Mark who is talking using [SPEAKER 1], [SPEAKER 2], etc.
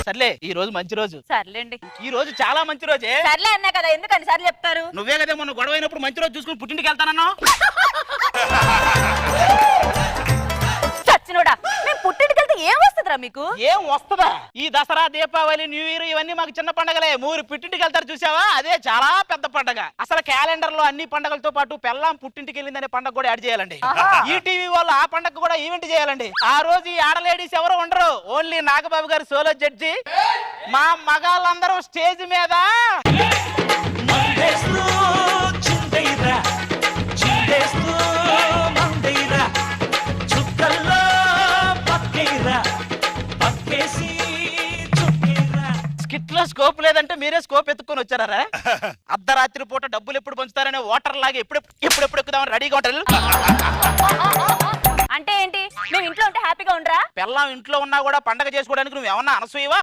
[SPEAKER 1] సర్లే ఈ రోజు మంచి రోజు.
[SPEAKER 2] సర్లేండి.
[SPEAKER 1] ఈ రోజు చాలా మంచి రోజే.
[SPEAKER 2] సర్లే అన్నా కదా, ఎందుకని సార్లు చెప్తారు?
[SPEAKER 1] నువ్వే కదా మొన్న గొడవ అయినప్పుడు మంచి రోజు చూసుకుని పుట్టింటికి వెళ్తానన్నా.
[SPEAKER 2] చచ్చినోడా, మేము పుట్టింటికి వెళ్తే ఏం వస్తుందిరా మీకు?
[SPEAKER 1] ఏం వస్తుందా? ఈ దసరా, దీపావళి, న్యూ ఇయర్ ఇవన్నీ మాకు చిన్న పండగలే. మూరు పుట్టింటికి వెళ్తారు చూసావా, అదే చాలా పెద్ద పండగ. అసలు క్యాలెండర్ లో అన్ని పండగలతో పాటు పెళ్ళాం పుట్టింటికి వెళ్ళిందనే పండగ కూడా యాడ్ చేయాలండి. ఈ టీవీ వాళ్ళు ఆ పండగ కూడా ఈవెంట్ చేయాలండి. ఆ రోజు ఈ ఆడ లేడీస్ ఎవరు ఉండరు, ఓన్లీ నాగబాబు గారు సోలో జడ్జి. మా మగాళ్ళందరూ స్టేజ్ మీద స్కోప్ లేదంటే మీరే స్కోప్ ఎత్తుకొని వచ్చారా? అర్ధరాత్రి పూట డబ్బులు ఎప్పుడు పంచుతారనే ఓటర్ లాగా ఎప్పుడు ఎక్కుదామని రెడీగా ఉంటారు.
[SPEAKER 2] అంటే ఏంటి, మేము ఇంట్లో ఉంటే హ్యాపీగా ఉండరా?
[SPEAKER 1] పెళ్ళాం ఇంట్లో ఉన్నా కూడా పండగ చేసుకోవడానికి నువ్వు ఏమన్నా అనసూయవా?